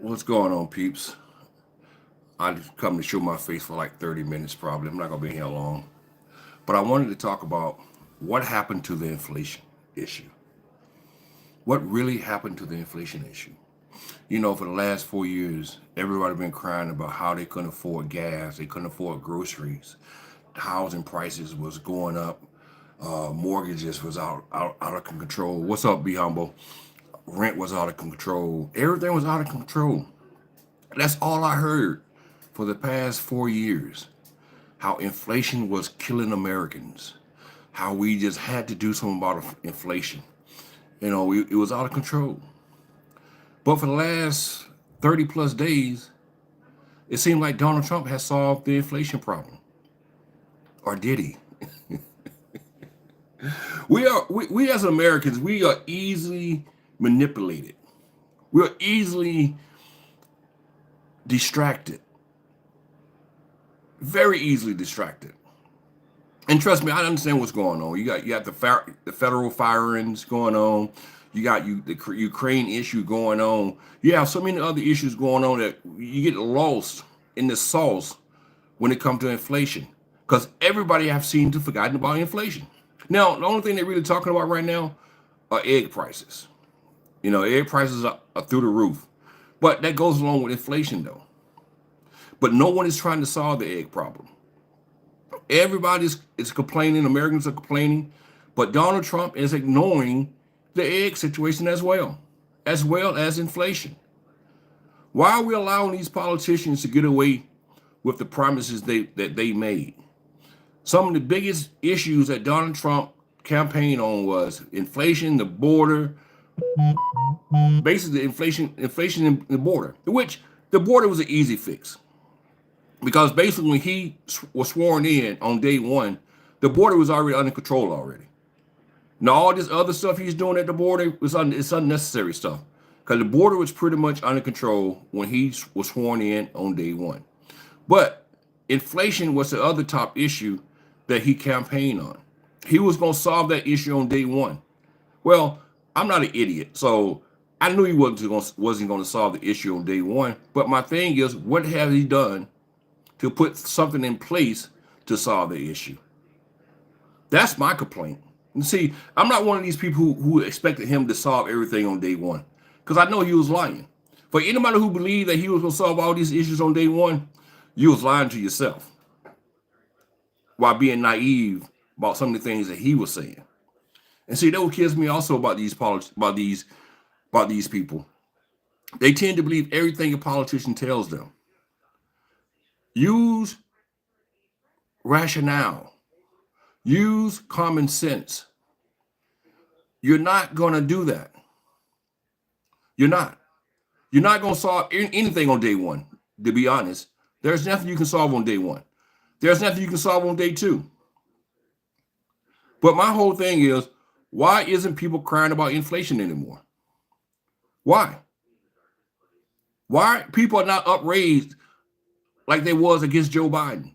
What's going on, peeps? I just come to show my face for like 30 minutes probably. I'm not going to be here long. But I wanted to talk about what happened to the inflation issue. What really happened to the inflation issue? For the last 4 years, everybody been crying about how they couldn't afford gas, they couldn't afford groceries, housing prices was going up, mortgages was out of control. What's up, Be Humble? Rent was out of control. Everything was out of control. That's all I heard for the past 4 years. How inflation was killing Americans. How we just had to do something about inflation. It was out of control. But for the last 30 plus days, it seemed like Donald Trump has solved the inflation problem. Or did he? We as Americans, we are easily manipulated. We're easily distracted. Very easily distracted. And trust me, I understand what's going on. You got the federal firings going on. You got the Ukraine issue going on. You have so many other issues going on that you get lost in the sauce when it comes to inflation. Because everybody have seemed to forgotten about inflation. Now, the only thing they're really talking about right now are egg prices. Egg prices are through the roof. But that goes along with inflation, though. But no one is trying to solve the egg problem. Everybody is complaining. Americans are complaining. But Donald Trump is ignoring the egg situation as well as inflation. Why are we allowing these politicians to get away with the promises that they made? Some of the biggest issues that Donald Trump campaigned on was inflation, the border, basically inflation in the border, which the border was an easy fix. Because basically when he was sworn in on day one, the border was already under control already. Now all this other stuff he's doing at the border it's unnecessary stuff. Because the border was pretty much under control when he was sworn in on day one. But inflation was the other top issue that he campaigned on. He was going to solve that issue on day one. Well, I'm not an idiot, so I knew he wasn't going to solve the issue on day one. But my thing is, what has he done to put something in place to solve the issue? That's my complaint. And see, I'm not one of these people who expected him to solve everything on day one, because I know he was lying. For anybody who believed that he was going to solve all these issues on day one, you was lying to yourself while being naive about some of the things that he was saying. And see, that what kills me also about these people. They tend to believe everything a politician tells them. Use rationale. Use common sense. You're not going to do that. You're not. You're not going to solve anything on day one, to be honest. There's nothing you can solve on day one. There's nothing you can solve on day two. But my whole thing is, why isn't people crying about inflation anymore? Why? Why people are not upraised like they was against Joe Biden?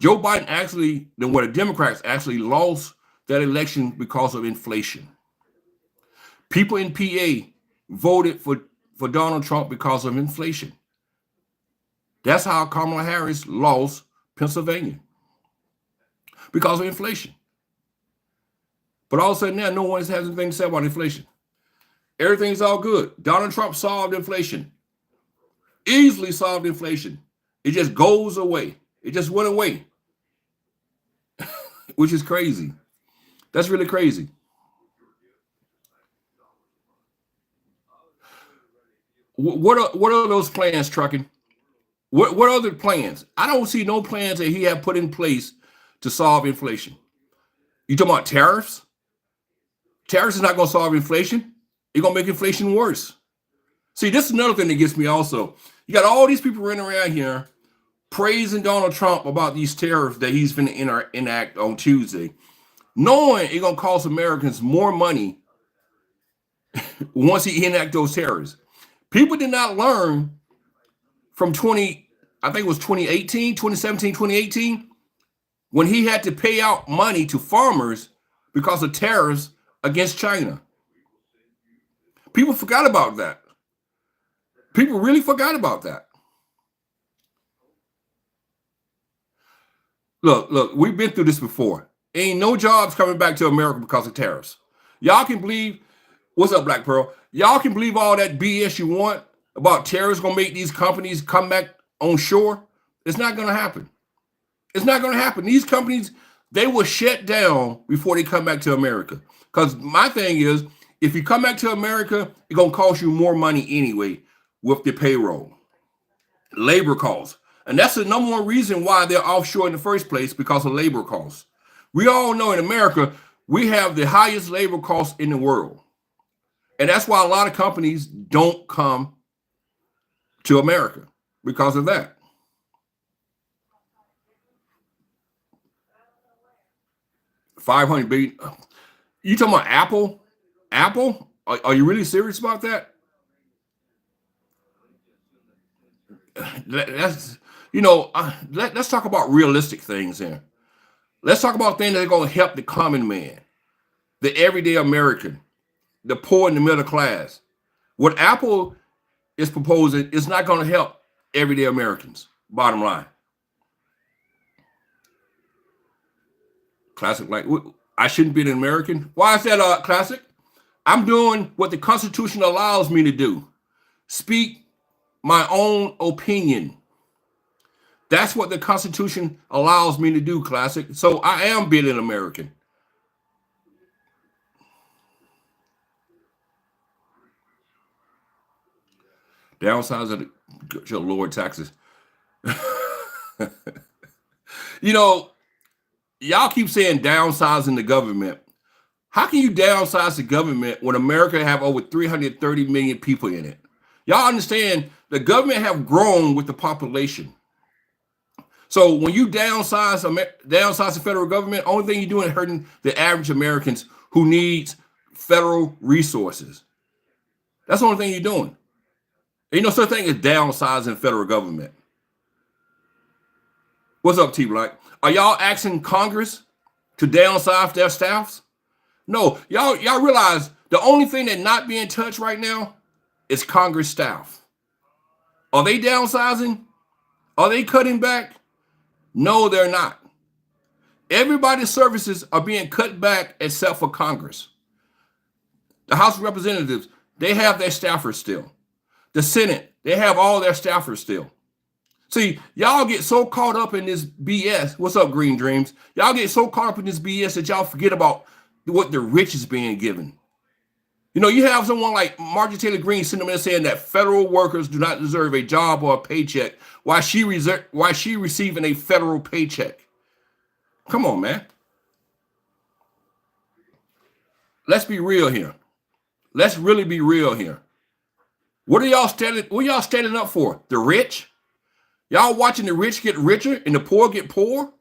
Joe Biden the Democrats actually lost that election because of inflation. People in PA voted for Donald Trump because of inflation. That's how Kamala Harris lost Pennsylvania, because of inflation. But all of a sudden now, no one has anything to say about inflation. Everything's all good. Donald Trump solved inflation. Easily solved inflation. It just goes away. It just went away, which is crazy. That's really crazy. What are those plans, Trucking? What are the plans? I don't see no plans that he have put in place to solve inflation. You talking about tariffs? Tariffs is not going to solve inflation. It's going to make inflation worse. See, this is another thing that gets me also. You got all these people running around here praising Donald Trump about these tariffs that he's going to enact on Tuesday, knowing it's going to cost Americans more money once he enact those tariffs. People did not learn from 2017, 2018, when he had to pay out money to farmers because of tariffs against China. People forgot about that. People really forgot about that. Look, we've been through this before. Ain't no jobs coming back to America because of tariffs. Y'all can believe, what's up, Black Pearl? Y'all can believe all that BS you want about tariffs gonna make these companies come back on shore. It's not gonna happen. It's not gonna happen. These companies, they will shut down before they come back to America. Because my thing is, if you come back to America, it's gonna cost you more money anyway with the payroll, labor costs. And that's the number one reason why they're offshore in the first place, because of labor costs. We all know in America, we have the highest labor costs in the world. And that's why a lot of companies don't come to America because of that. $500 billion. You talking about Apple? Apple? Are you really serious about that? That's, let's talk about realistic things here. Let's talk about things that are going to help the common man, the everyday American, the poor and the middle class. What Apple is proposing is not going to help everyday Americans. Bottom line. Classic, like, I shouldn't be an American. Why is that, Classic? I'm doing what the Constitution allows me to do. Speak my own opinion. That's what the Constitution allows me to do, Classic. So I am being an American. Downsides of the lower taxes. Y'all keep saying downsizing the government. How can you downsize the government when America have over 330 million people in it? Y'all understand the government have grown with the population. So when you downsize the federal government, only thing you're doing is hurting the average Americans who needs federal resources. That's the only thing you're doing. Ain't no such thing as downsizing federal government. What's up, T Black? Are y'all asking Congress to downsize their staffs? No, y'all realize the only thing that not being touched right now is Congress staff. Are they downsizing? Are they cutting back? No, they're not. Everybody's services are being cut back except for Congress. The House of Representatives, they have their staffers still. The Senate, they have all their staffers still. See, y'all get so caught up in this BS. What's up, Green Dreams? Y'all get so caught up in this BS that y'all forget about what the rich is being given. You have someone like Marjorie Taylor Greene sitting there saying that federal workers do not deserve a job or a paycheck. Why she receiving a federal paycheck? Come on, man. Let's be real here. Let's really be real here. What are y'all standing up for? The rich? Y'all watching the rich get richer and the poor get poor?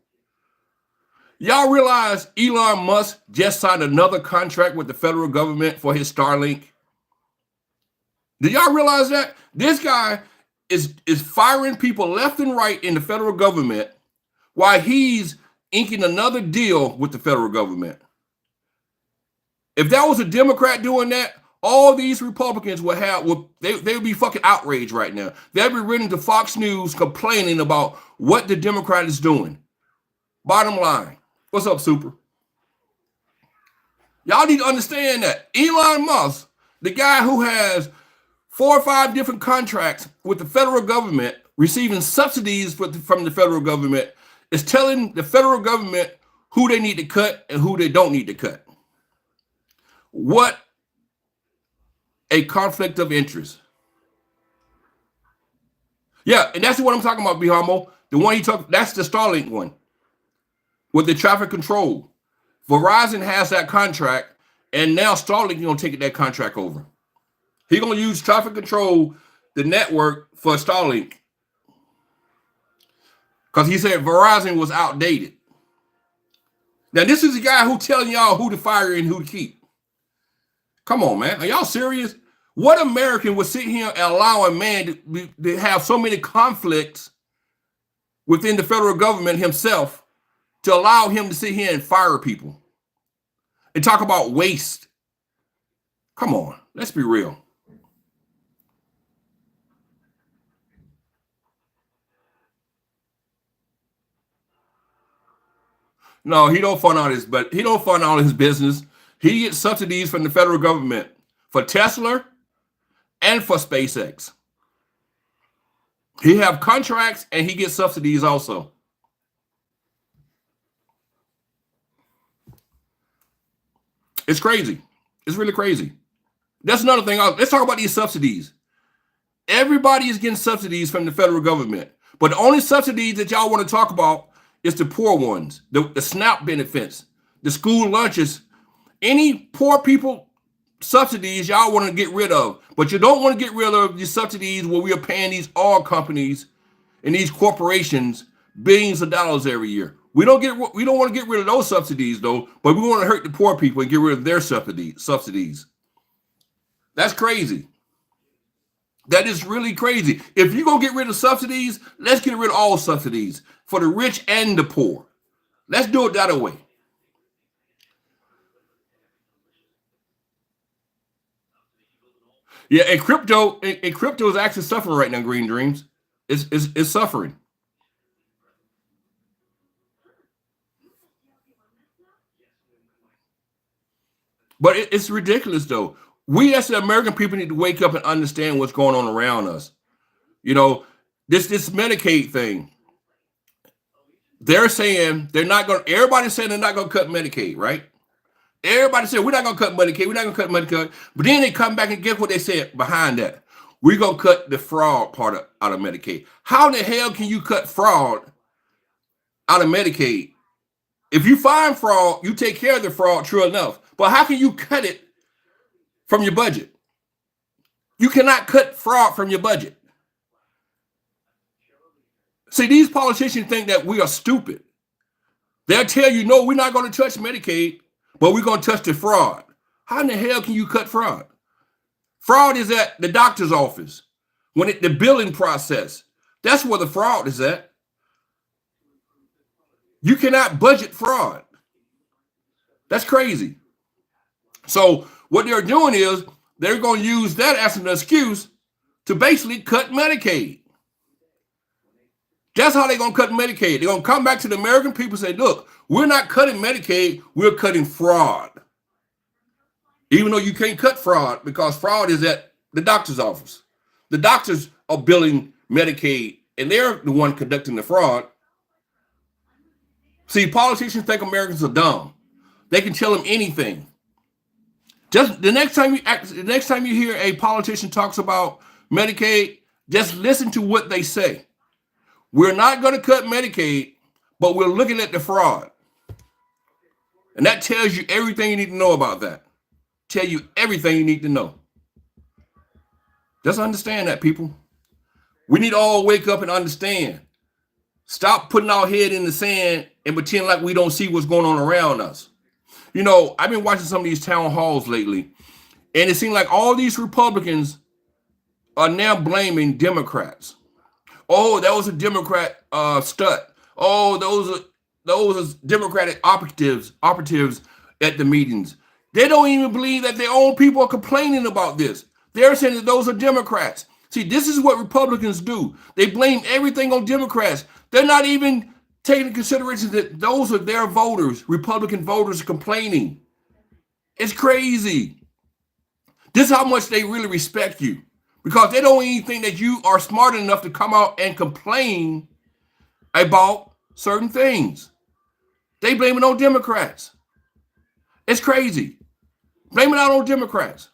Y'all realize Elon Musk just signed another contract with the federal government for his Starlink? Do y'all realize that? This guy is firing people left and right in the federal government while he's inking another deal with the federal government. If that was a Democrat doing that, all these Republicans would be fucking outraged right now. They'd be written to Fox News complaining about what the Democrat is doing. Bottom line. What's up, Super? Y'all need to understand that Elon Musk, the guy who has 4 or 5 different contracts with the federal government, receiving subsidies from the federal government, is telling the federal government who they need to cut and who they don't need to cut. What a conflict of interest. Yeah, and that's what I'm talking about, Bihamo. The one that's the Starlink one with the traffic control. Verizon has that contract, and now Starlink is going to take that contract over. He's going to use traffic control, the network, for Starlink. Because he said Verizon was outdated. Now, this is the guy who telling y'all who to fire and who to keep. Come on, man. Are y'all serious? What American would sit here and allow a man to have so many conflicts within the federal government himself to allow him to sit here and fire people and talk about waste? Come on, let's be real. No, he don't fund all his, but he don't fund all his business. He gets subsidies from the federal government for Tesla and for SpaceX. He have contracts and he gets subsidies also. It's crazy. It's really crazy. That's another thing. Let's talk about these subsidies. Everybody is getting subsidies from the federal government, but the only subsidies that y'all want to talk about is the poor ones, the SNAP benefits, the school lunches, any poor people subsidies y'all want to get rid of, but you don't want to get rid of the subsidies where we are paying these oil companies and these corporations billions of dollars every year. We don't want to get rid of those subsidies though, but we want to hurt the poor people and get rid of their subsidies. That's crazy. That is really crazy. If you're going to get rid of subsidies, let's get rid of all subsidies for the rich and the poor. Let's do it that way. Yeah, and crypto is actually suffering right now, Green Dreams. It's suffering. But it's ridiculous though. We as the American people need to wake up and understand what's going on around us. You know, this Medicaid thing. They're saying they're not going. Everybody's saying they're not going to cut Medicaid, right? Everybody said we're not going to cut Medicaid. We're not going to cut Medicaid. But then they come back and guess what they said behind that? We're going to cut the fraud part out of Medicaid. How in the hell can you cut fraud out of Medicaid? If you find fraud, you take care of the fraud, true enough. But how can you cut it from your budget? You cannot cut fraud from your budget. See, these politicians think that we are stupid. They'll tell you, no, we're not going to touch Medicaid, but we're going to touch the fraud. How in the hell can you cut fraud? Fraud is at the doctor's office, the billing process. That's where the fraud is at. You cannot budget fraud. That's crazy. So what they're doing is they're going to use that as an excuse to basically cut Medicaid. That's how they're going to cut Medicaid. They're going to come back to the American people and say, look, we're not cutting Medicaid, we're cutting fraud. Even though you can't cut fraud because fraud is at the doctor's office. The doctors are billing Medicaid and they're the one conducting the fraud. See, politicians think Americans are dumb. They can tell them anything. Just the next time you hear a politician talks about Medicaid, just listen to what they say. We're not going to cut Medicaid, but we're looking at the fraud. And that tells you everything you need to know about that. Tell you everything you need to know. Just understand that, people. We need to all wake up and understand. Stop putting our head in the sand and pretend like we don't see what's going on around us. You know, I've been watching some of these town halls lately, and it seems like all these Republicans are now blaming Democrats. Oh, that was a Democrat stunt. Oh, those are Democratic operatives at the meetings. They don't even believe that their own people are complaining about this. They're saying that those are Democrats. See, this is what Republicans do. They blame everything on Democrats. They're not even taking into consideration that those are their voters, Republican voters complaining. It's crazy. This is how much they really respect you. Because they don't even think that you are smart enough to come out and complain about certain things. They blame it on Democrats. It's crazy. Blame it out on Democrats.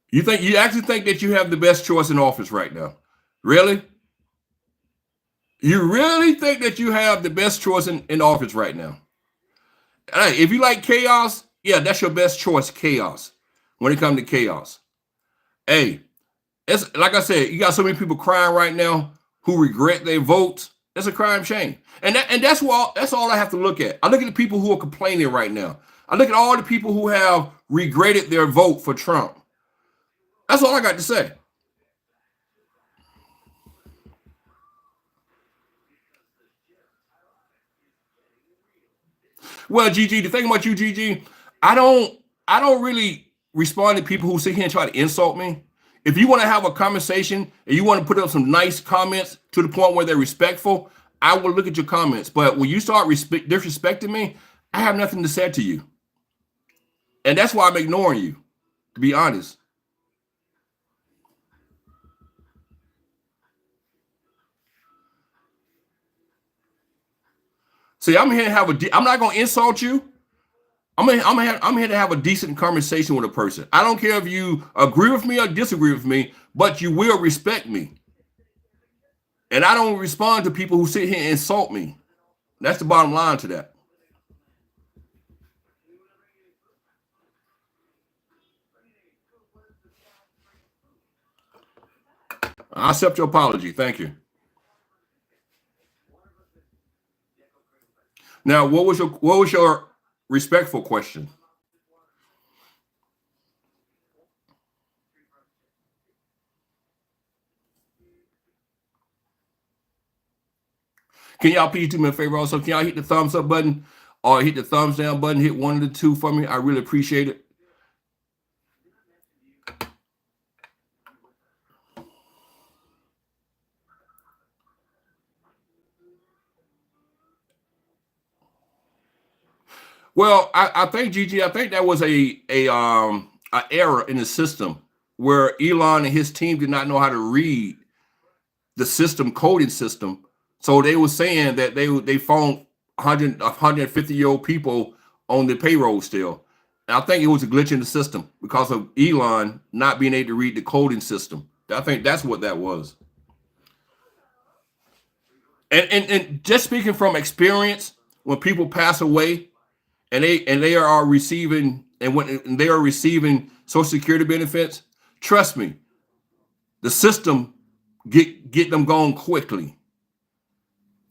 You actually think that you have the best choice in office right now? Really? You really think that you have the best choice in office right now? Hey, if you like chaos, yeah, that's your best choice, chaos. When it comes to chaos. Hey, it's like I said, you got so many people crying right now who regret their votes. That's a crime shame. And that's all I have to look at. I look at the people who are complaining right now. I look at all the people who have regretted their vote for Trump. That's all I got to say. Well, GG, the thing about you, GG, I don't really respond to people who sit here and try to insult me. If you want to have a conversation and you want to put up some nice comments to the point where they're respectful, I will look at your comments. But when you start disrespecting me, I have nothing to say to you. And that's why I'm ignoring you, to be honest. See, I'm here to have I'm not going to insult you. I'm here to have a decent conversation with a person. I don't care if you agree with me or disagree with me, but you will respect me. And I don't respond to people who sit here and insult me. That's the bottom line to that. I accept your apology. Thank you. Now, what was your respectful question? Can y'all please do me a favor also? Can y'all hit the thumbs up button or hit the thumbs down button? Hit one of the two for me. I really appreciate it. Well, I think Gigi, I think that was a error in the system where Elon and his team did not know how to read the system coding system. So they were saying that they found 150-year-old people on the payroll still. And I think it was a glitch in the system because of Elon not being able to read the coding system. I think that's what that was. And just speaking from experience, when people pass away and they are receiving and when they are receiving Social Security benefits, trust me, the system get them going quickly.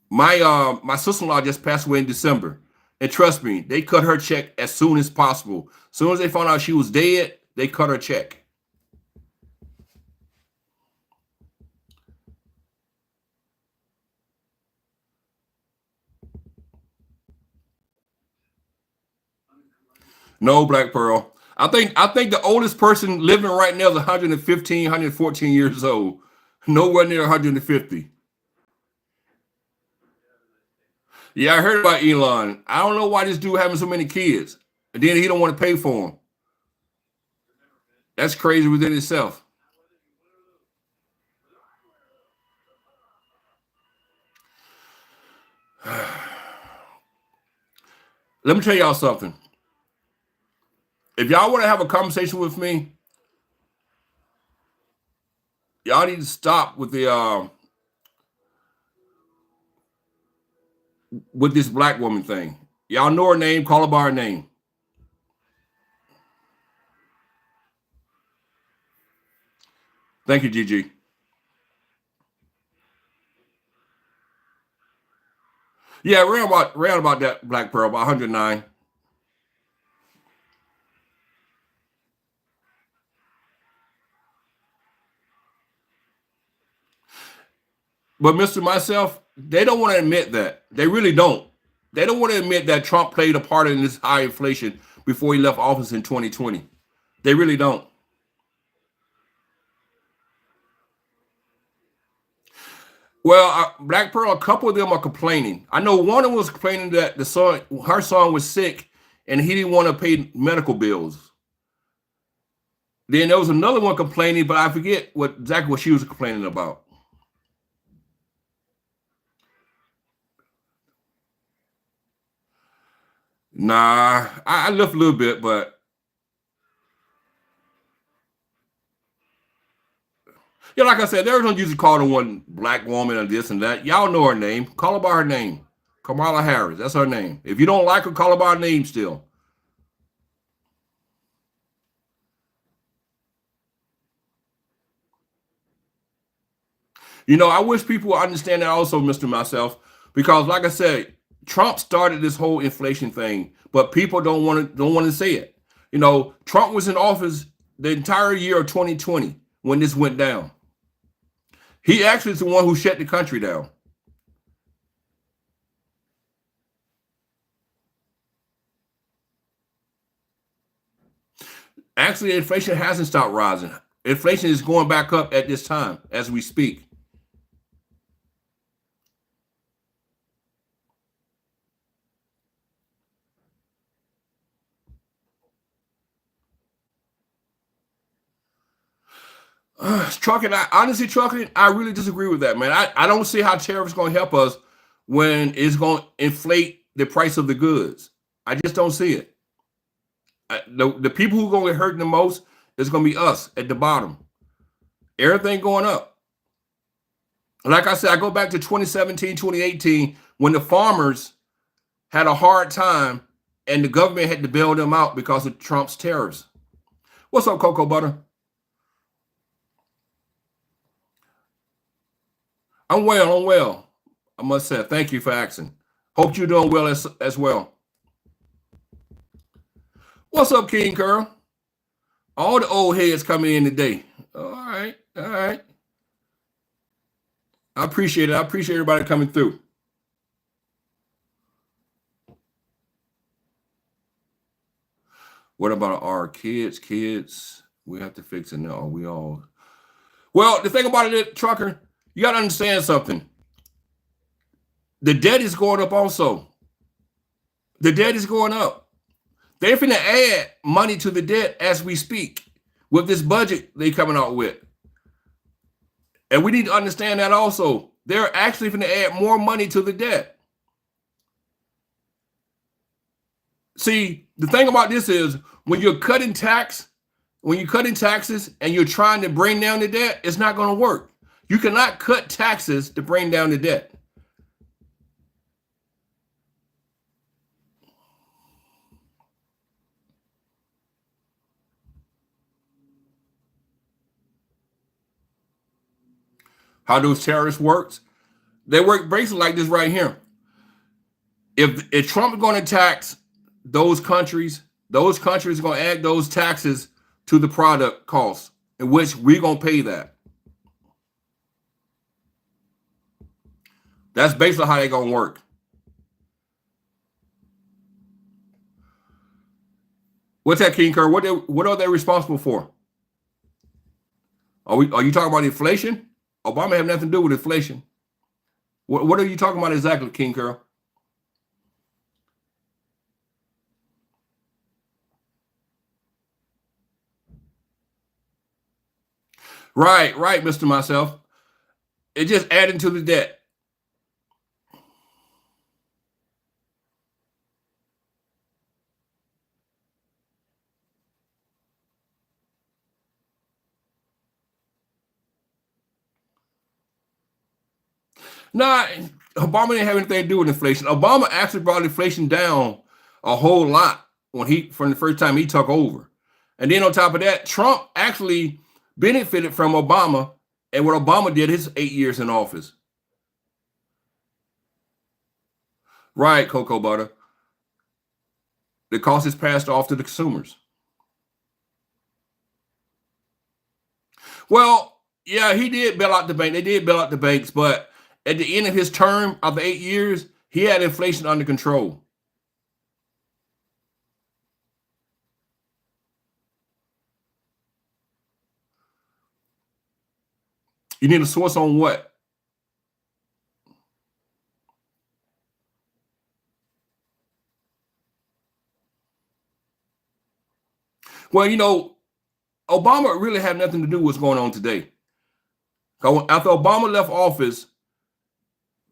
My sister-in-law just passed away in December, and trust me, they cut her check as soon as possible. As soon as they found out she was dead, they cut her check. No, Black Pearl. I think the oldest person living right now is 115, 114 years old. Nowhere near 150. Yeah, I heard about Elon. I don't know why this dude having so many kids, and then he don't want to pay for them. That's crazy within itself. Let me tell y'all something. If y'all want to have a conversation with me, y'all need to stop with this black woman thing. Y'all know her name, call her by her name. Thank you, Gigi. Yeah, around about that Black Pearl, about 109. But Mr. Myself, they don't want to admit that. They really don't. They don't want to admit that Trump played a part in this high inflation before he left office in 2020. They really don't. Well, Black Pearl, a couple of them are complaining. I know one of them was complaining that her son was sick, and he didn't want to pay medical bills. Then there was another one complaining, but I forget exactly what she was complaining about. Nah, I left a little bit, but yeah, like I said, there was no use to call her one black woman or this and that. Y'all know her name. Call her by her name. Kamala Harris. That's her name. If you don't like her, call her by her name still. I wish people would understand that also, Mr. Myself, because like I said, Trump started this whole inflation thing, but people don't want to say it. Trump was in office the entire year of 2020 when this went down. He actually is the one who shut the country down. Actually, inflation hasn't stopped rising. Inflation is going back up at this time as we speak. Trucking, trucking, I really disagree with that, man. I don't see how tariffs going to help us when it's going to inflate the price of the goods. I just don't see it. The people who are going to get hurt the most is going to be us at the bottom. Everything going up. Like I said, I go back to 2017, 2018, when the farmers had a hard time and the government had to bail them out because of Trump's tariffs. What's up, Cocoa Butter? I'm well. I must say, thank you for asking. Hope you're doing well as well. What's up, King Curl? All the old heads coming in today. All right. I appreciate it. I appreciate everybody coming through. What about our kids? Kids, we have to fix it now. We all. Well, the thing about it, Trucker, you got to understand something. The debt is going up also. The debt is going up. They're finna add money to the debt as we speak with this budget they're coming out with. And we need to understand that also. They're actually finna add more money to the debt. See, the thing about this is when you're cutting taxes and you're trying to bring down the debt, it's not going to work. You cannot cut taxes to bring down the debt. How those tariffs works? They work basically like this right here. If Trump is going to tax those countries are going to add those taxes to the product cost, in which we're going to pay that. That's basically how they're going to work. What's that, King Kerr? What are they responsible for? Are you talking about inflation? Obama have nothing to do with inflation. What are you talking about exactly, King Kerr? Right, Mr. Myself. It's just adding to the debt. Nah, Obama didn't have anything to do with inflation. Obama actually brought inflation down a whole lot from the first time he took over. And then on top of that, Trump actually benefited from Obama and what Obama did his 8 years in office. Right, Cocoa Butter. The cost is passed off to the consumers. Well, yeah, he did bail out the bank. They did bail out the banks, but at the end of his term of the 8 years, he had inflation under control. You need a source on what? Well, Obama really had nothing to do with what's going on today. After Obama left office,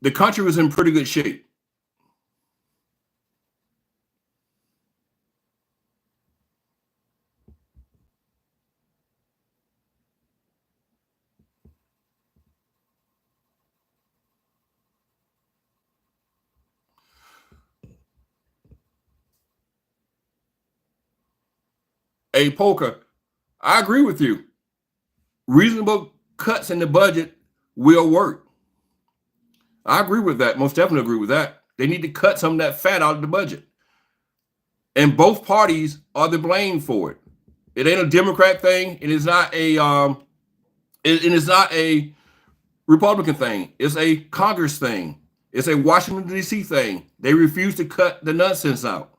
the country was in pretty good shape. Hey, Poker, I agree with you. Reasonable cuts in the budget will work. I agree with that. Most definitely agree with that. They need to cut some of that fat out of the budget. And both parties are the blame for it. It ain't a Democrat thing. It is not a Republican thing. It's a Congress thing. It's a Washington, D.C. thing. They refuse to cut the nonsense out.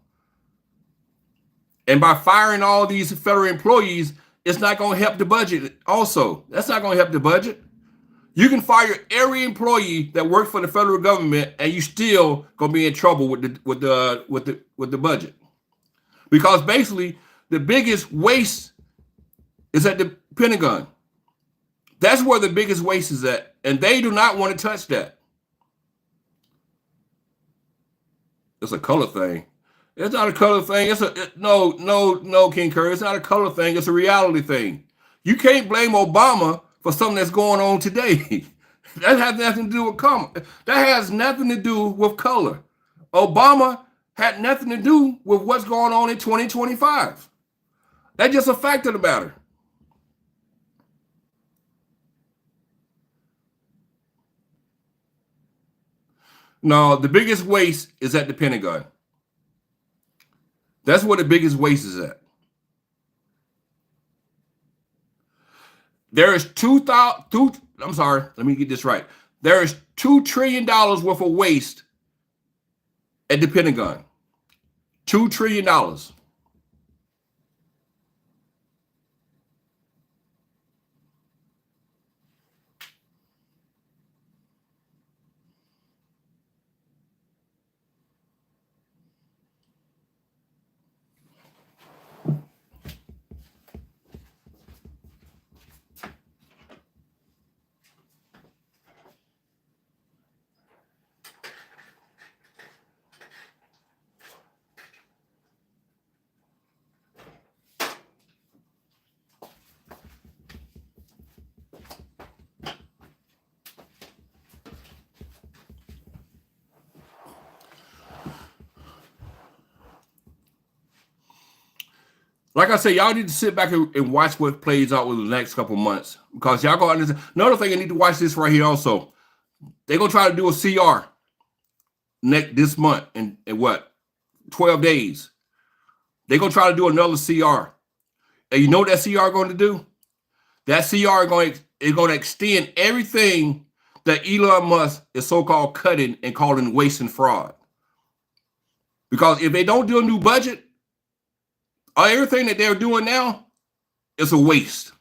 And by firing all these federal employees, it's not going to help the budget. Also, that's not going to help the budget. You can fire every employee that works for the federal government, and you still gonna be in trouble with the budget, because basically the biggest waste is at the Pentagon. That's where the biggest waste is at, and they do not want to touch that. It's a color thing. It's not a color thing. No, King Curry. It's not a color thing. It's a reality thing. You can't blame Obama for something that's going on today. That has nothing to do with color. That has nothing to do with color. Obama had nothing to do with what's going on in 2025. That's just a fact of the matter. No, the biggest waste is at the Pentagon. That's where the biggest waste is at. There is I'm sorry, let me get this right. There is $2 trillion worth of waste at the Pentagon. $2 trillion. Like I said, y'all need to sit back and watch what plays out with the next couple months, because y'all gonna understand. Another thing, you need to watch this right here also. They're gonna try to do a CR this month in what, 12 days. They're gonna try to do another CR. And you know what that CR going to do? That CR is going to extend everything that Elon Musk is so-called cutting and calling waste and fraud. Because if they don't do a new budget, everything that they're doing now is a waste.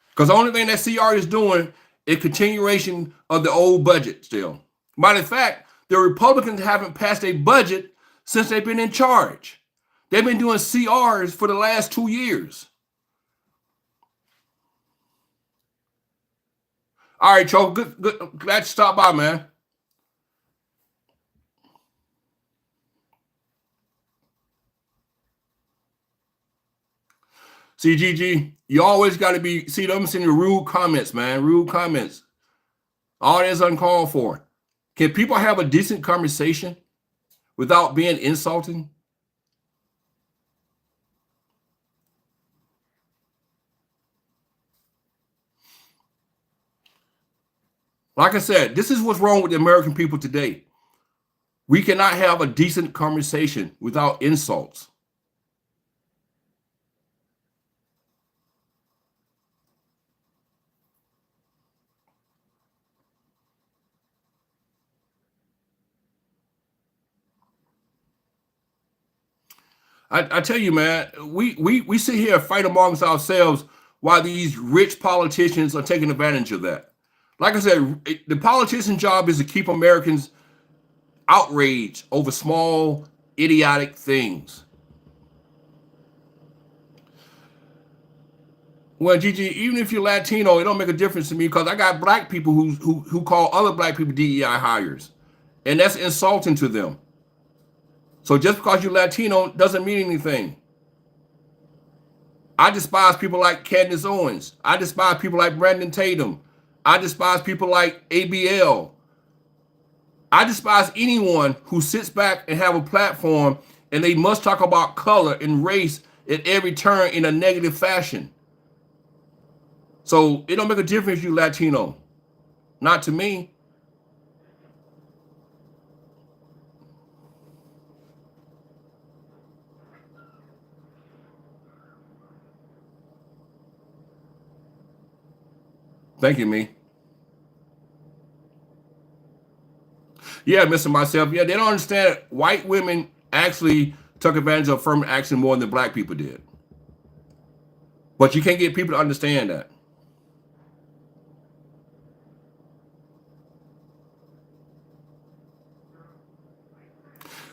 Because the only thing that CR is doing is continuation of the old budget still. Matter of fact, the Republicans haven't passed a budget since they've been in charge. They've been doing CRs for the last 2 years. All right, Joe. Good. Glad you stopped by, man. See, GG, you always got to be. See, I'm sending rude comments, man. Rude comments. All that's uncalled for. Can people have a decent conversation without being insulting? Like I said, this is what's wrong with the American people today. We cannot have a decent conversation without insults. I tell you, man, we sit here and fight amongst ourselves while these rich politicians are taking advantage of that. Like I said, the politician's job is to keep Americans outraged over small, idiotic things. Well, Gigi, even if you're Latino, it don't make a difference to me, because I got black people who call other black people DEI hires, and that's insulting to them. So just because you're Latino doesn't mean anything. I despise people like Candace Owens. I despise people like Brandon Tatum. I despise people like ABL. I despise anyone who sits back and have a platform and they must talk about color and race at every turn in a negative fashion. So it don't make a difference if you're Latino. Not to me. Thank you, me. Yeah, Mr. Myself. Yeah, they don't understand white women actually took advantage of affirmative action more than black people did. But you can't get people to understand that.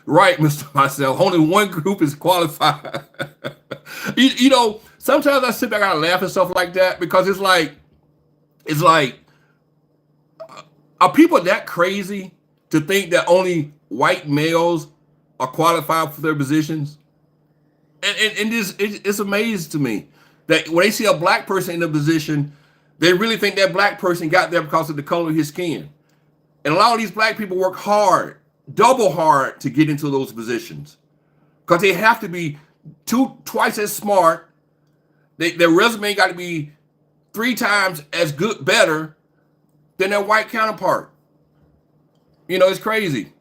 Right, Mr. Myself. Only one group is qualified. You know, sometimes I sit back and I laugh and stuff like that because it's like, are people that crazy to think that only white males are qualified for their positions? And it's amazing to me that when they see a black person in a position, they really think that black person got there because of the color of his skin. And a lot of these black people work hard, double hard to get into those positions because they have to be twice as smart. Their resume got to be 3 times as good, better than their white counterpart. You know, it's crazy.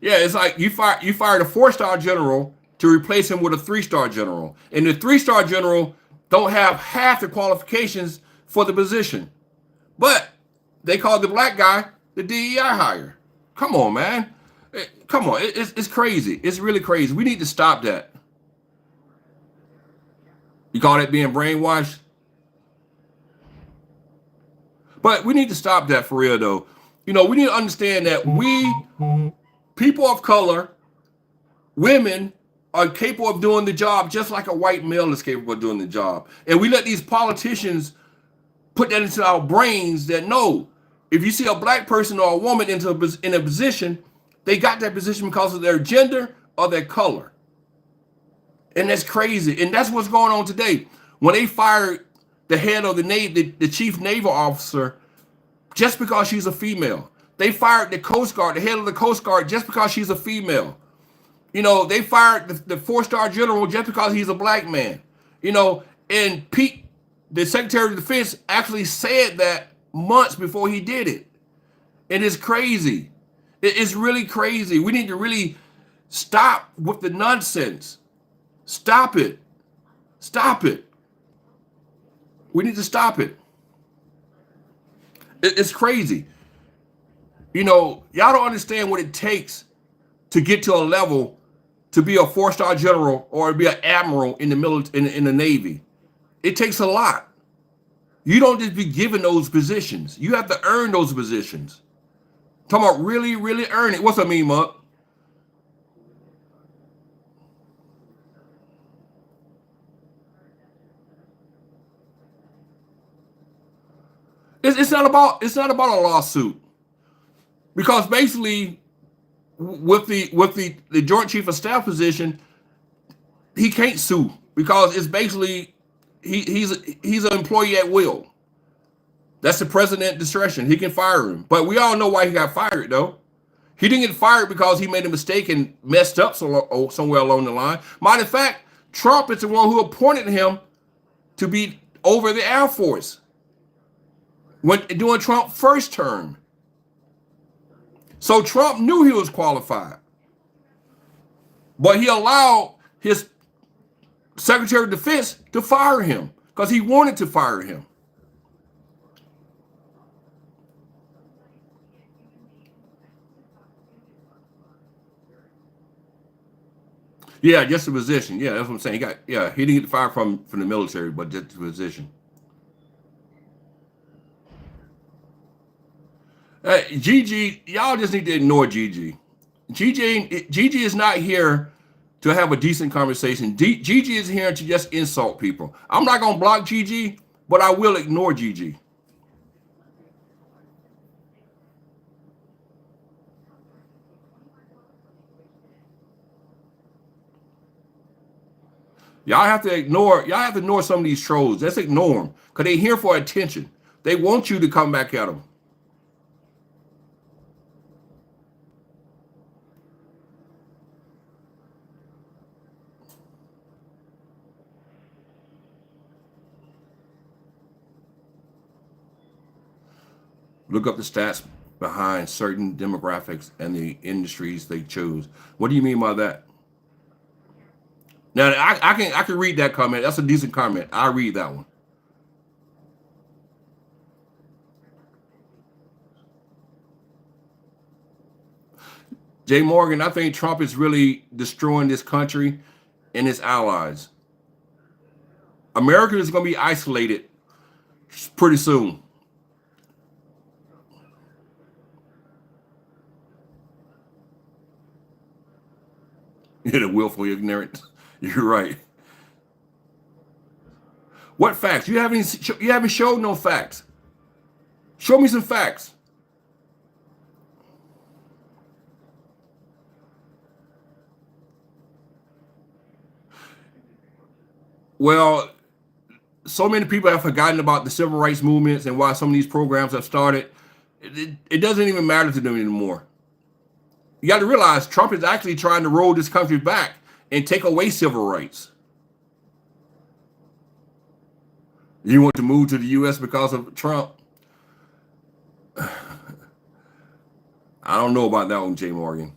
Yeah, it's like you fired a 4-star general to replace him with a 3-star general, and the 3-star general don't have half the qualifications for the position, but they call the black guy the DEI hire. Come on, man. Come on. It's crazy. It's really crazy. We need to stop that. You call that being brainwashed? But we need to stop that for real, though. You know, we need to understand that we, people of color, women, are capable of doing the job just like a white male is capable of doing the job. And we let these politicians put that into our brains that no, if you see a black person or a woman in a position, they got that position because of their gender or their color. And that's crazy. And that's what's going on today. When they fired the head of the Navy, the chief naval officer, just because she's a female. They fired the Coast Guard, the head of the Coast Guard, just because she's a female. You know, they fired the 4-star general just because he's a black man. You know, and Pete, the Secretary of Defense, actually said that months before he did it. And it's crazy. It's really crazy. We need to really stop with the nonsense. Stop it. Stop it. We need to stop it. It's crazy. You know, y'all don't understand what it takes to get to a level to be a 4-star general or be an admiral in the military, in the Navy. It takes a lot. You don't just be given those positions. You have to earn those positions. Talking about really, really earn it. What's that mean, Muck? It's not about a lawsuit because basically with the Joint Chief of Staff position, he can't sue because it's basically he's an employee at will. That's the president's discretion. He can fire him, but we all know why he got fired though. He didn't get fired because he made a mistake and messed up somewhere along the line. Matter of fact, Trump is the one who appointed him to be over the Air Force when during Trump's first term. So Trump knew he was qualified, but he allowed his Secretary of Defense to fire him because he wanted to fire him. Yeah, just the position. Yeah, that's what I'm saying. He didn't get fired from the military, but just the position. Gigi, y'all just need to ignore Gigi. Gigi is not here to have a decent conversation. Gigi is here to just insult people. I'm not gonna block Gigi, but I will ignore Gigi. Y'all have to ignore some of these trolls. Just ignore them because they're here for attention. They want you to come back at them. Look up the stats behind certain demographics and the industries they choose. What do you mean by that? Now I can read that comment. That's a decent comment. I read that one. Jay Morgan, I think Trump is really destroying this country and its allies. America is going to be isolated pretty soon. You're the willful ignorance. You're right. What facts? You haven't showed no facts. Show me some facts. Well, so many people have forgotten about the civil rights movements and why some of these programs have started. It doesn't even matter to them anymore. You got to realize Trump is actually trying to roll this country back and take away civil rights. You want to move to the U.S. because of Trump? I don't know about that one, Jay Morgan.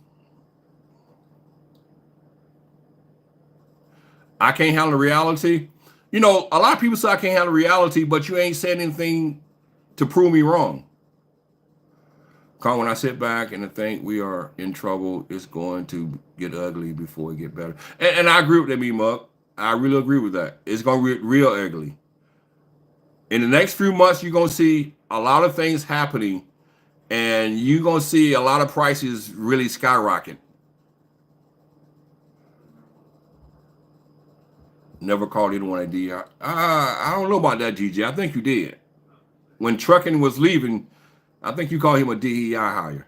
I can't handle reality. You know, a lot of people say I can't handle reality, but you ain't said anything to prove me wrong. Carl, when I sit back and I think we are in trouble, it's going to get ugly before it get better. And I agree with that, Mug. I really agree with that. It's going to get real ugly. In the next few months, you're going to see a lot of things happening, and you're going to see a lot of prices really skyrocket. Never called anyone a DEI. I don't know about that, GG. I think you did. When trucking was leaving, I think you called him a DEI hire.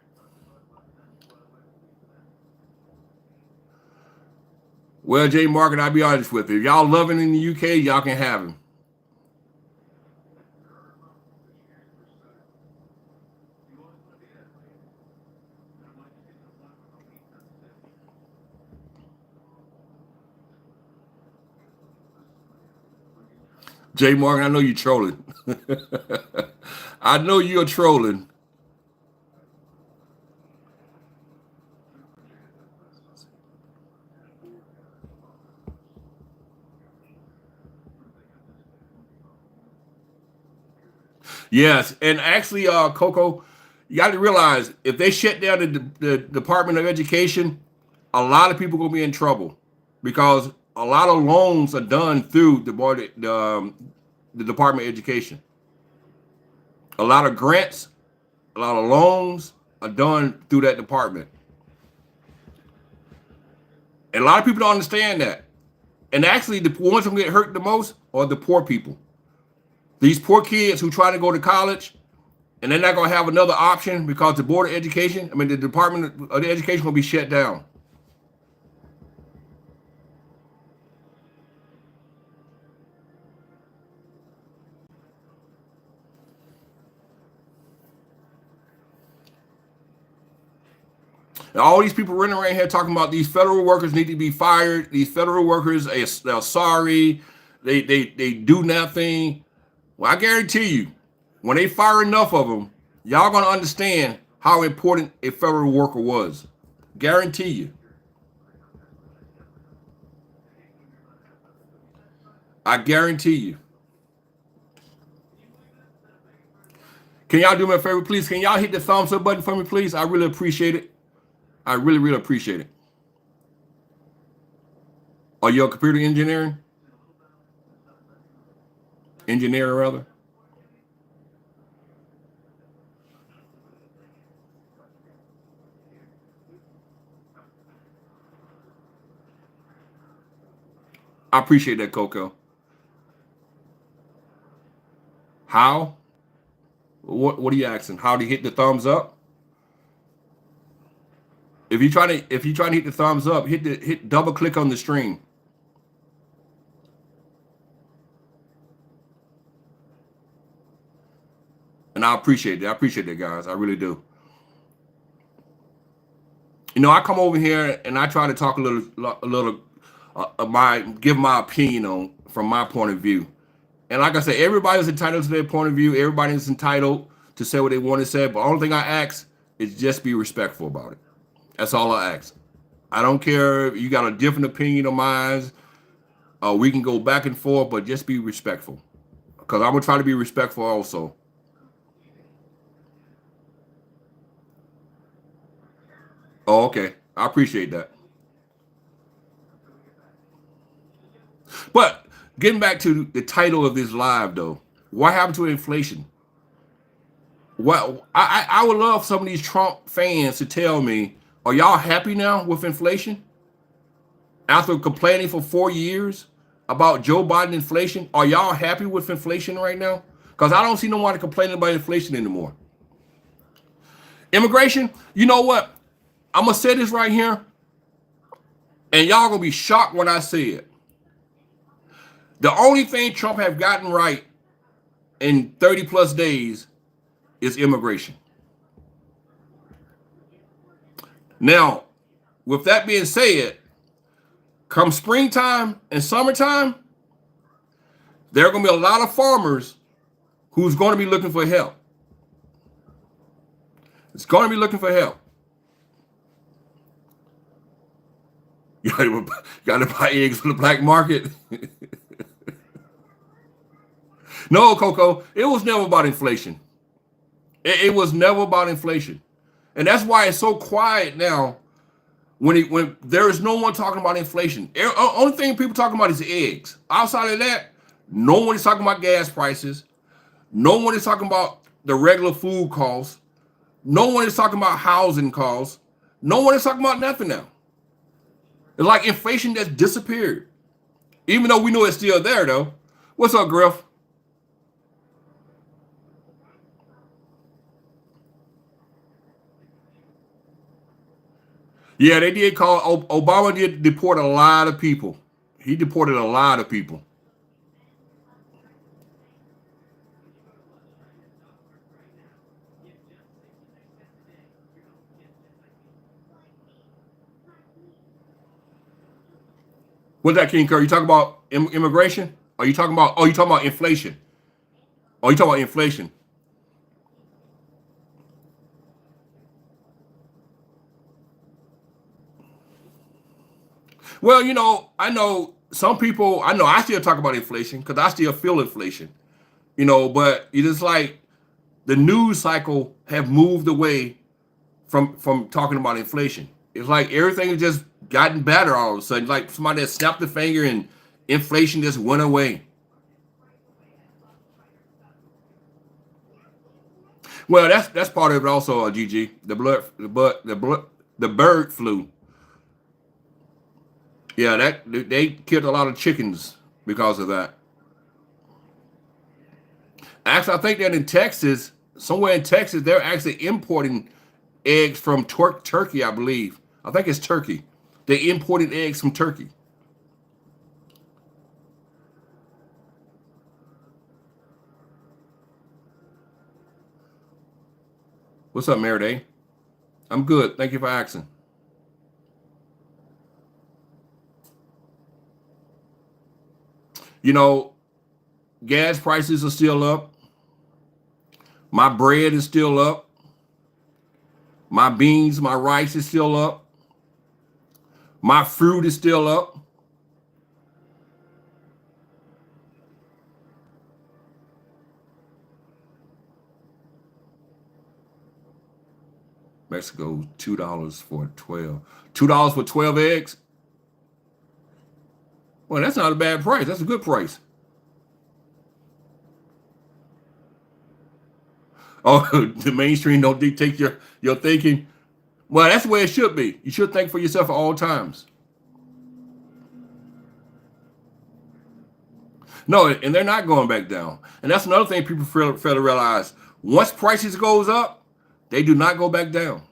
Well, Jay Market, I'll be honest with you. If y'all love him in the UK, y'all can have him. Jay Morgan, I know you're trolling. I know you're trolling. Yes, and actually, Coco, you got to realize if they shut down the Department of Education, a lot of people gonna be in trouble because a lot of loans are done through the Department of Education. A lot of grants, a lot of loans are done through that department. And a lot of people don't understand that. And actually, the ones who get hurt the most are the poor people. These poor kids who try to go to college and they're not going to have another option because the Board of Education, the Department of the Education will be shut down. And all these people running around here talking about these federal workers need to be fired. These federal workers are sorry. They do nothing. Well, I guarantee you, when they fire enough of them, y'all gonna understand how important a federal worker was. Guarantee you. I guarantee you. Can y'all do me a favor, please? Can y'all hit the thumbs up button for me, please? I really appreciate it. I really, really appreciate it. Are you a computer engineering? Engineer, rather? I appreciate that, Coco. How? What are you asking? How to hit the thumbs up? If you try to hit the thumbs up, hit double click on the stream. And I appreciate that. I appreciate that, guys. I really do. You know, I come over here and I try to talk give my opinion on from my point of view. And like I said, everybody's entitled to their point of view. Everybody's entitled to say what they want to say. But the only thing I ask is just be respectful about it. That's all I ask. I don't care if you got a different opinion of mine. We can go back and forth, but just be respectful. Because I'm gonna try to be respectful also. Oh, okay. I appreciate that. But Getting back to the title of this live, though, what happened to inflation? What I would love some of these Trump fans to tell me, are y'all happy now with inflation after complaining for 4 years about Joe Biden inflation? Are y'all happy with inflation right now? Because I don't see no one complaining about inflation anymore. Immigration, you know what? I'm gonna say this right here, and y'all gonna be shocked when I say it. The only thing Trump have gotten right in 30 plus days is immigration. Now, with that being said, come springtime and summertime, there are going to be a lot of farmers who's going to be looking for help. It's going to be looking for help. You got to buy eggs from the black market. No, Coco, it was never about inflation. It was never about inflation. And that's why it's so quiet now when there is no one talking about inflation. Only thing people talking about is eggs. Outside of that, no one is talking about gas prices. No one is talking about the regular food costs. No one is talking about housing costs. No one is talking about nothing now. It's like inflation just disappeared. Even though we know it's still there, though. What's up, Griff? Yeah, they did call. Obama did deport a lot of people. He deported a lot of people. What's that, King Curry? You talking about immigration? Are you talking about? Oh, you talking about inflation? Oh, you talking about inflation? Well, I know some people. I know I still talk about inflation because I still feel inflation. But it is like the news cycle have moved away from talking about inflation. It's like everything has just gotten better all of a sudden. Like somebody that snapped the finger and inflation just went away. Well, that's part of it also, GG. The bird flu. Yeah, that they killed a lot of chickens because of that. Actually, I think that in Texas, somewhere in Texas, they're actually importing eggs from Turkey, I believe. I think it's Turkey. They imported eggs from Turkey. What's up, Mary? I'm good. Thank you for asking. You know, gas prices are still up. My bread is still up. My beans, my rice is still up. My fruit is still up. Mexico, $2 for 12. $2 for 12 eggs? Well, that's not a bad price. That's a good price. Oh, the mainstream don't dictate your thinking. Well, that's the way it should be. You should think for yourself at all times. No, and they're not going back down. And that's another thing people fail to realize. Once prices goes up, they do not go back down.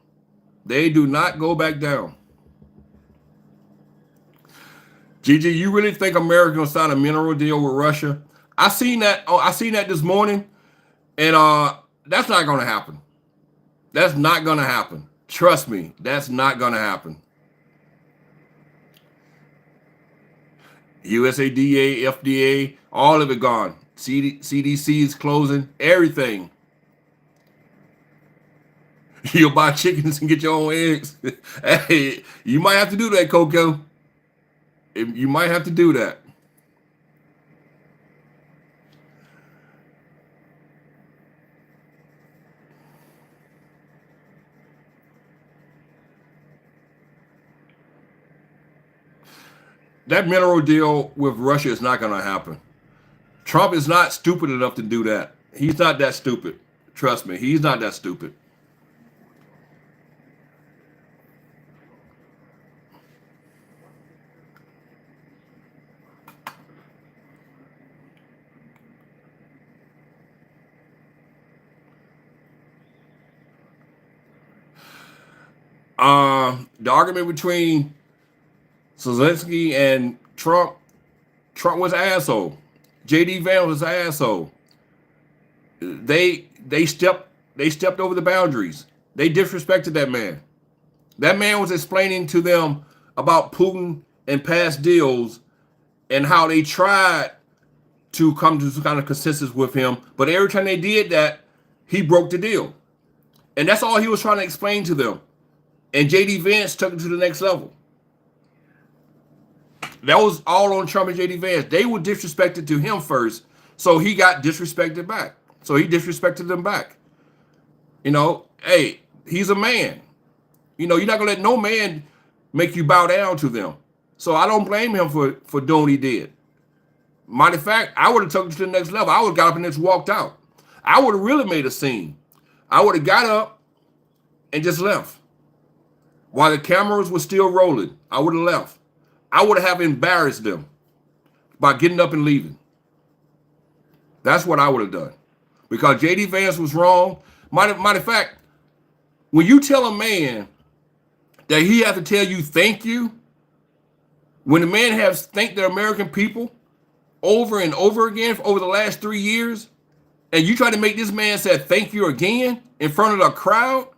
They do not go back down. Gigi, you really think America gonna sign a mineral deal with Russia? I seen that. Oh, I seen that this morning, and that's not gonna happen. That's not gonna happen. Trust me, that's not gonna happen. USADA, FDA, all of it gone. CDC is closing everything. You'll buy chickens and get your own eggs. Hey, you might have to do that, Coco. You might have to do that. That mineral deal with Russia is not going to happen. Trump is not stupid enough to do that. He's not that stupid. Trust me, he's not that stupid. The argument between Zelensky and Trump was an asshole. JD Vance was an asshole. They stepped over the boundaries. They disrespected that man. That man was explaining to them about Putin and past deals and how they tried to come to some kind of consensus with him. But every time they did that, he broke the deal. And that's all he was trying to explain to them. And JD Vance took it to the next level. That was all on Trump and JD Vance. They were disrespected to him first, so he got disrespected back. So he disrespected them back. You know, hey, he's a man. You know, you're not gonna let no man make you bow down to them. So I don't blame him for doing what he did. Matter of fact, I would have taken it to the next level. I would have got up and just walked out. I would have really made a scene. I would have got up and just left. While the cameras were still rolling, I would have left. I would have embarrassed them by getting up and leaving. That's what I would have done. Because JD Vance was wrong. Matter of fact, when you tell a man that he has to tell you thank you, when the man has thanked the American people over and over again for over the last 3 years, and you try to make this man say thank you again in front of the crowd,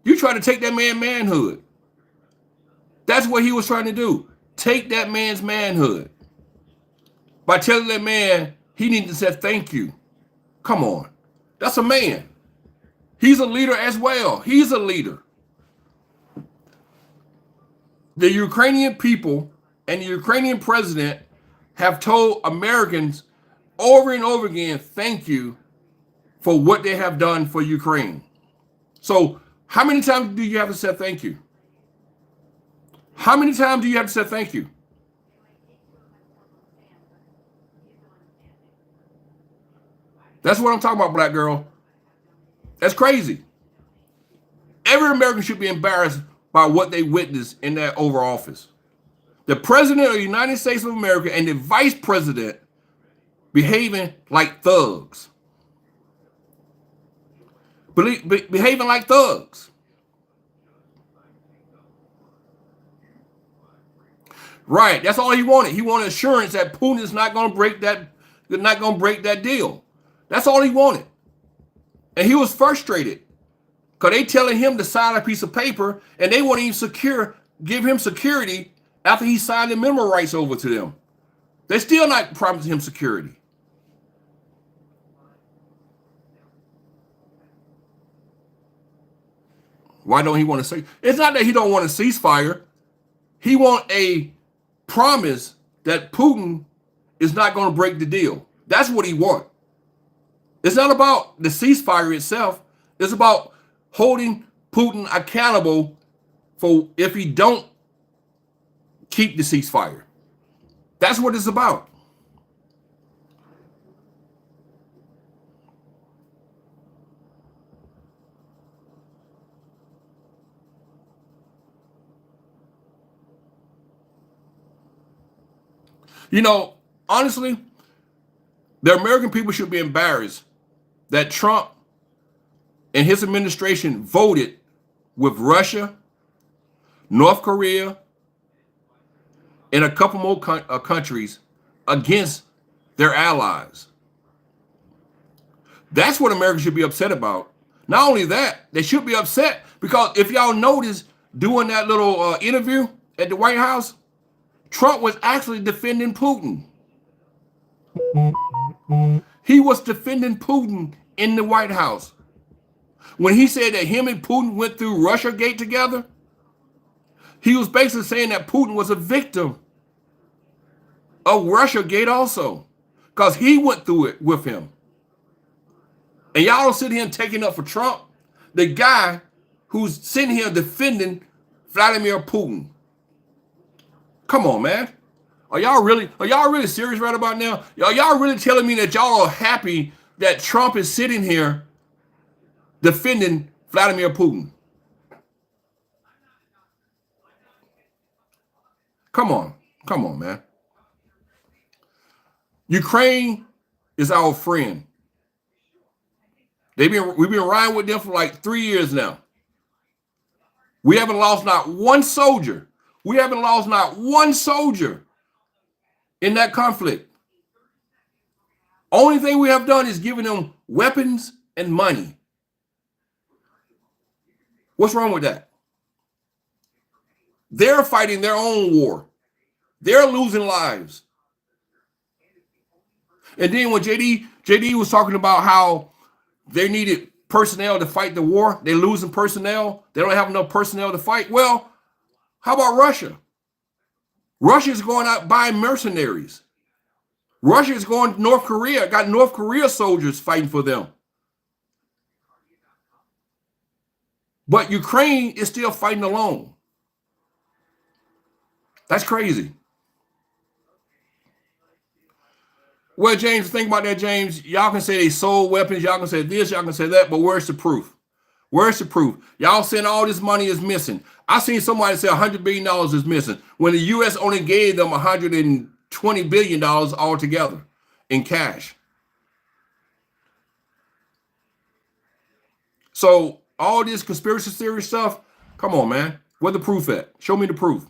you try to take that man's manhood. That's what he was trying to do. Take that man's manhood. By telling that man he needs to say thank you. Come on. That's a man. He's a leader as well. He's a leader. The Ukrainian people and the Ukrainian president have told Americans over and over again, thank you for what they have done for Ukraine. So how many times do you have to say thank you? How many times do you have to say thank you? That's what I'm talking about, black girl. That's crazy. Every American should be embarrassed by what they witnessed in that Oval Office. The president of the United States of America and the vice president behaving like thugs. Behaving like thugs. Right. That's all he wanted. He wanted assurance that Putin is not going to break that deal. That's all he wanted. And he was frustrated because they telling him to sign a piece of paper and they won't even give him security after he signed the mineral rights over to them. They're still not promising him security. Why don't he want to say? It's not that he don't want a ceasefire. He want a promise that Putin is not going to break the deal. That's what he wants. It's not about the ceasefire itself. It's about holding Putin accountable for if he don't keep the ceasefire. That's what it's about. You know, honestly, the American people should be embarrassed that Trump and his administration voted with Russia, North Korea, and a couple more countries against their allies. That's what America should be upset about. Not only that, they should be upset because if y'all notice doing that little interview at the White House, Trump was actually defending Putin. He was defending Putin in the White House. When he said that him and Putin went through Russiagate together, he was basically saying that Putin was a victim of Russiagate also, because he went through it with him. And y'all don't sit here and taking up for Trump, the guy who's sitting here defending Vladimir Putin. Come on, man. Are y'all really serious right about now? Y'all really telling me that y'all are happy that Trump is sitting here defending Vladimir Putin? Come on. Come on, man. Ukraine is our friend. We've been riding with them for like 3 years now. We haven't lost not one soldier. We haven't lost not one soldier in that conflict. Only thing we have done is given them weapons and money. What's wrong with that? They're fighting their own war. They're losing lives. And then when JD was talking about how they needed personnel to fight the war, they're losing personnel. They don't have enough personnel to fight. Well, how about Russia? Russia's going out buying mercenaries. Russia's going to North Korea, got North Korea soldiers fighting for them. But Ukraine is still fighting alone. That's crazy. Well, James, think about that, James. Y'all can say they sold weapons. Y'all can say this. Y'all can say that. But where's the proof? Where's the proof? Y'all saying all this money is missing. I seen somebody say $100 billion is missing when the U.S. only gave them $120 billion altogether in cash. So all this conspiracy theory stuff, come on, man. Where the proof at? Show me the proof.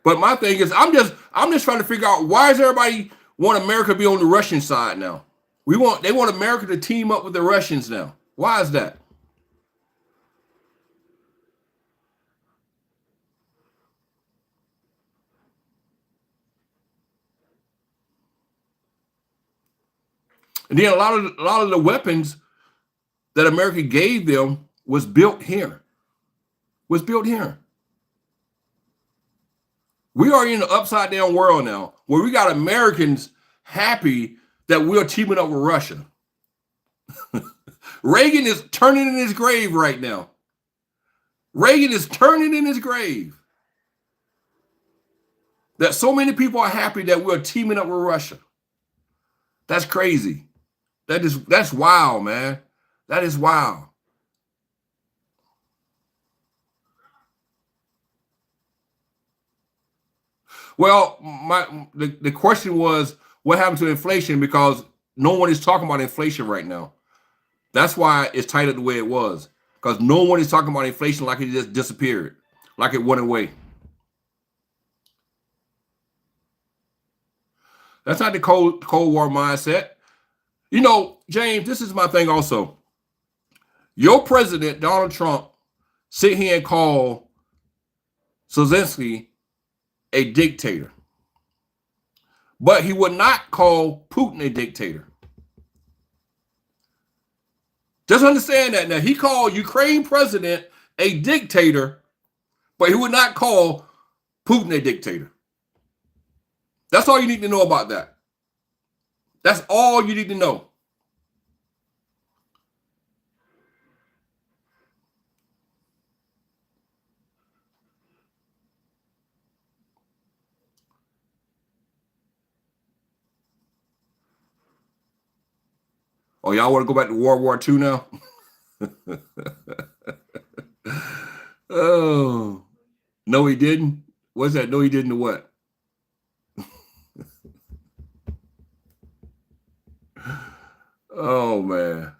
But my thing is, I'm just trying to figure out, why does everybody want America to be on the Russian side now? They want America to team up with the Russians now. Why is that? And then a lot of the weapons that America gave them was built here. We are in an upside down world now where we got Americans happy that we're teaming up with Russia. Reagan is turning in his grave right now. Reagan is turning in his grave. That so many people are happy that we're teaming up with Russia. That's crazy. That's wild, man. That is wild. Well, the question was, what happened to inflation? Because no one is talking about inflation right now. That's why it's tighter the way it was. Because no one is talking about inflation like it just disappeared, like it went away. That's not the Cold War mindset. You know, James, this is my thing also. Your president, Donald Trump, sit here and call Zelensky a dictator. But he would not call Putin a dictator. Just understand that now. He called Ukraine president a dictator, but he would not call Putin a dictator. That's all you need to know about that. That's all you need to know. Oh, y'all want to go back to World War II now? Oh, no, he didn't. What's that? No, he didn't. What? Oh, man.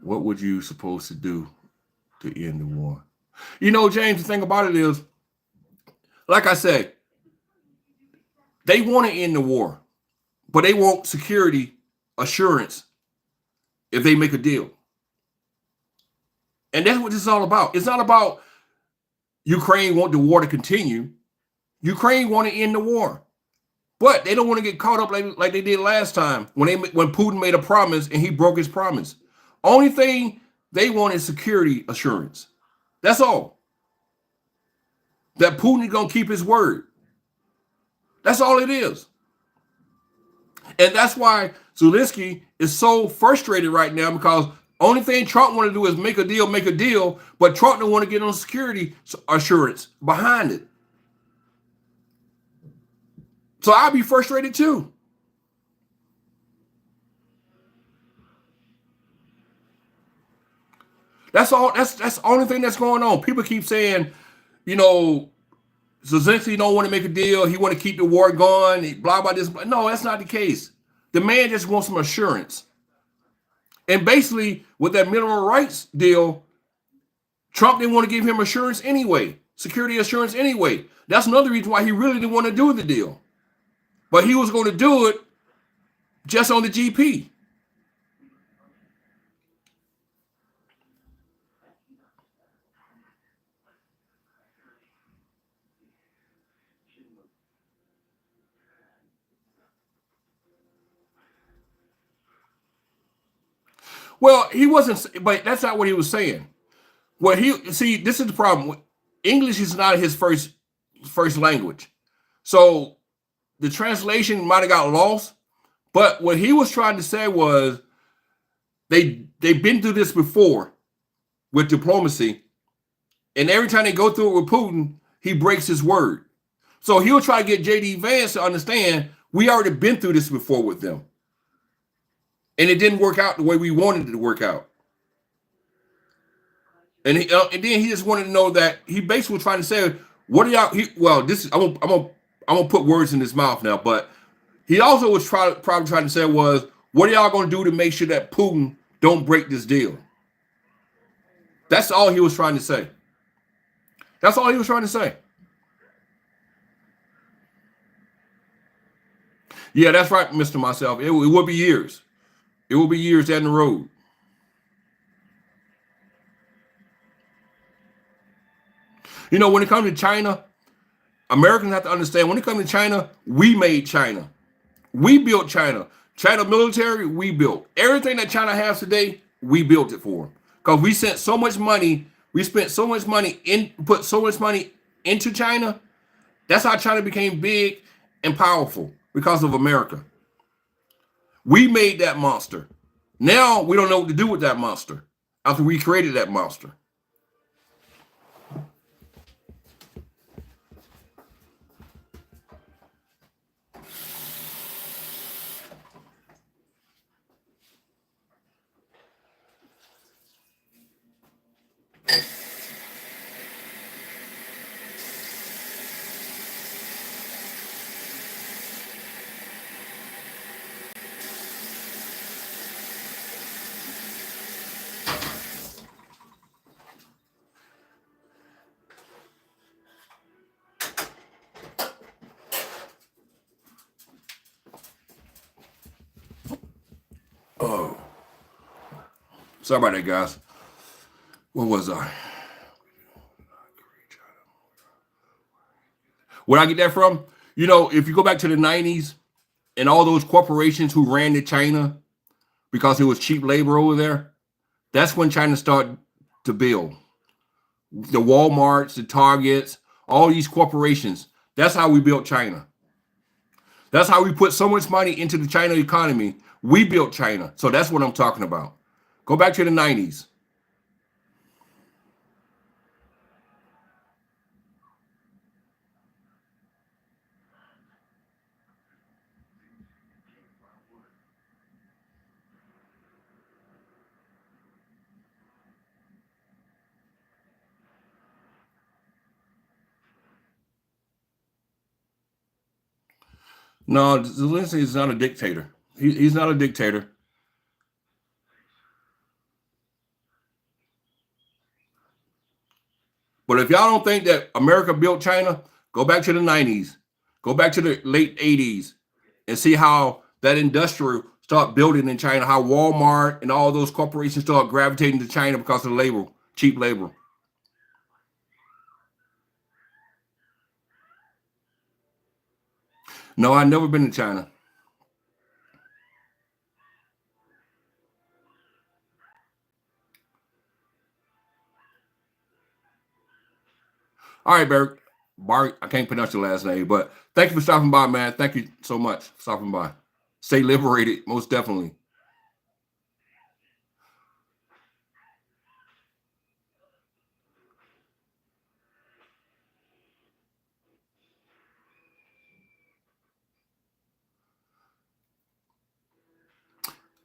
What would you supposed to do to end the war? You know, James, the thing about it is, like I said, they want to end the war, but they want security assurance if they make a deal. And that's what this is all about. It's not about Ukraine want the war to continue. Ukraine want to end the war, but they don't want to get caught up like they did last time when Putin made a promise and he broke his promise. Only thing they want is security assurance. That's all. That Putin is going to keep his word. That's all it is. And that's why Zelensky is so frustrated right now, because only thing Trump want to do is make a deal, but Trump don't want to get on security assurance behind it. So I'll be frustrated too. That's all. That's the only thing that's going on. People keep saying, you know, Zelensky don't want to make a deal. He want to keep the war going. Blah blah this. No, that's not the case. The man just wants some assurance. And basically, with that mineral rights deal, Trump didn't want to give him assurance anyway, security assurance anyway. That's another reason why he really didn't want to do the deal. But he was going to do it just on the GP. Well, he wasn't, but that's not what he was saying. Well, he see, this is the problem. English is not his first language, so the translation might have got lost. But what he was trying to say was they've been through this before with diplomacy, and every time they go through it with Putin, he breaks his word. So he'll try to get JD Vance to understand we already been through this before with them, and it didn't work out the way we wanted it to work out. And then he just wanted to know that he basically was trying to say, what are y'all? Well, this is I'm gonna put words in his mouth now, but he also was probably trying to say was, what are y'all gonna do to make sure that Putin don't break this deal? That's all he was trying to say. That's all he was trying to say. Yeah, that's right, Mr. Myself. It will be years. It will be years down the road. You know, when it comes to China, Americans have to understand when it comes to China, we made China. We built China. China military, we built. Everything that China has today, we built it for them. Because we sent so much money, we spent so much money put so much money into China. That's how China became big and powerful, because of America. We made that monster. Now we don't know what to do with that monster after we created that monster. Oh, sorry about that, guys. What was I? Where I get that from? You know, if you go back to the 90s and all those corporations who ran to China because it was cheap labor over there, that's when China started to build. The Walmarts, the Targets, all these corporations. That's how we built China. That's how we put so much money into the China economy. We built China. So that's what I'm talking about. Go back to the 90s. No, Zelensky is not a dictator. He's not a dictator. But if y'all don't think that America built China, go back to the 90s, go back to the late 80s, and see how that industrial start building in China, how Walmart and all those corporations start gravitating to China because of the labor, cheap labor. No, I've never been to China. All right, Bart, I can't pronounce your last name, but thank you for stopping by, man. Thank you so much for stopping by. Stay liberated, most definitely.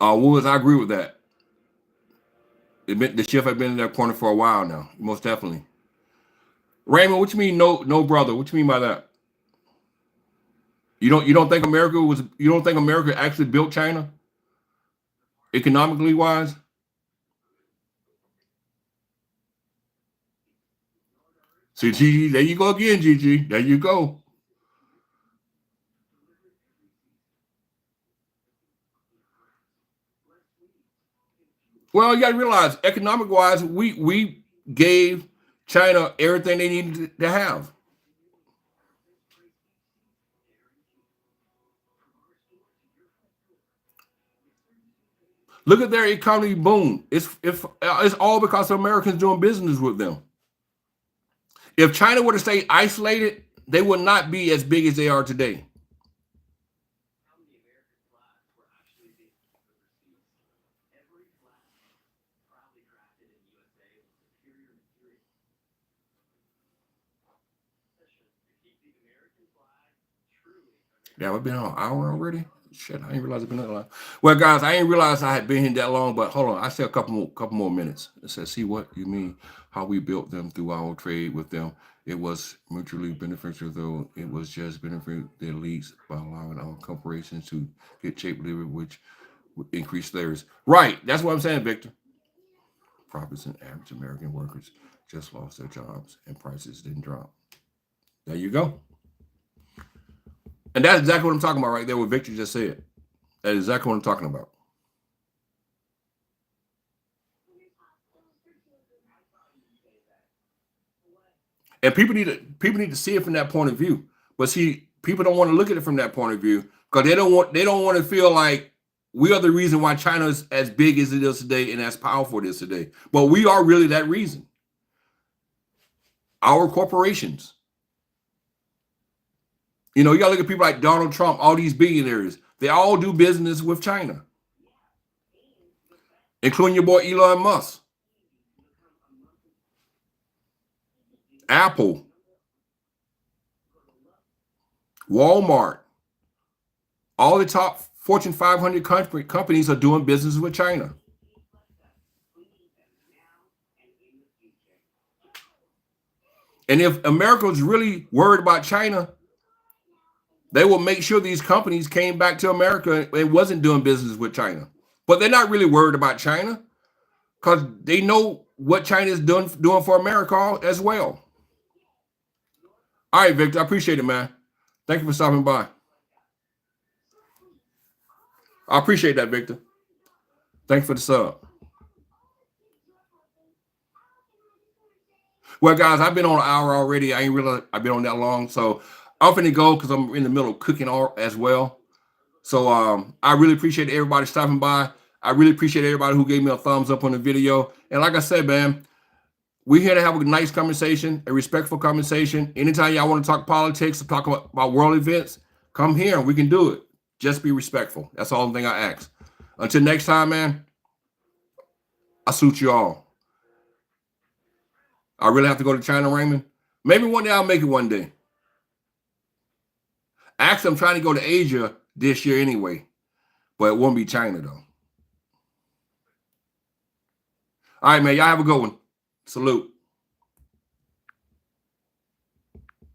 Woods, I agree with that. The shift has been in that corner for a while now, most definitely. Raymond, what you mean no brother? What you mean by that? You don't think America actually built China economically wise? See, Gigi, there you go again, Gigi. There you go. Well, you got to realize, economic wise, we gave China everything they needed to have. Look at their economy boom. It's all because of Americans doing business with them. If China were to stay isolated, they would not be as big as they are today. Yeah, we've been on an hour already. Shit, I didn't realize it's been that long. Well, guys, I didn't realize I had been here that long, but hold on. I said a couple more minutes. It says, see what you mean, how we built them through our trade with them. It was mutually beneficial, though it was just benefiting the elites by allowing our corporations to get cheap labor, which would increase theirs. Right. That's what I'm saying, Victor. Profits and average American workers just lost their jobs and prices didn't drop. There you go. And that's exactly what I'm talking about right there, what Victor just said. That's exactly what I'm talking about. And people need to see it from that point of view. But see, people don't want to look at it from that point of view because they don't want to feel like we are the reason why China is as big as it is today and as powerful it is today. But we are really that reason. Our corporations. You gotta look at people like Donald Trump, all these billionaires. They all do business with China, including your boy Elon Musk, Apple, Walmart. All the top Fortune 500 companies are doing business with China. And if America was really worried about China, they will make sure these companies came back to America and wasn't doing business with China. But they're not really worried about China because they know what China is doing for America as well. All right, Victor, I appreciate it, man. Thank you for stopping by. I appreciate that, Victor. Thank you for the sub. Well, guys, I've been on an hour already. I ain't realize I've been on that long. So I'm finna go because I'm in the middle of cooking as well. So I really appreciate everybody stopping by. I really appreciate everybody who gave me a thumbs up on the video. And like I said, man, we're here to have a nice conversation, a respectful conversation. Anytime y'all want to talk politics or talk about world events, come here and we can do it. Just be respectful. That's the only thing I ask. Until next time, man, I salute you all. I really have to go to China, Raymond. Maybe one day I'll make it one day. Actually, I'm trying to go to Asia this year anyway, but it won't be China though. All right, man. Y'all have a good one. Salute.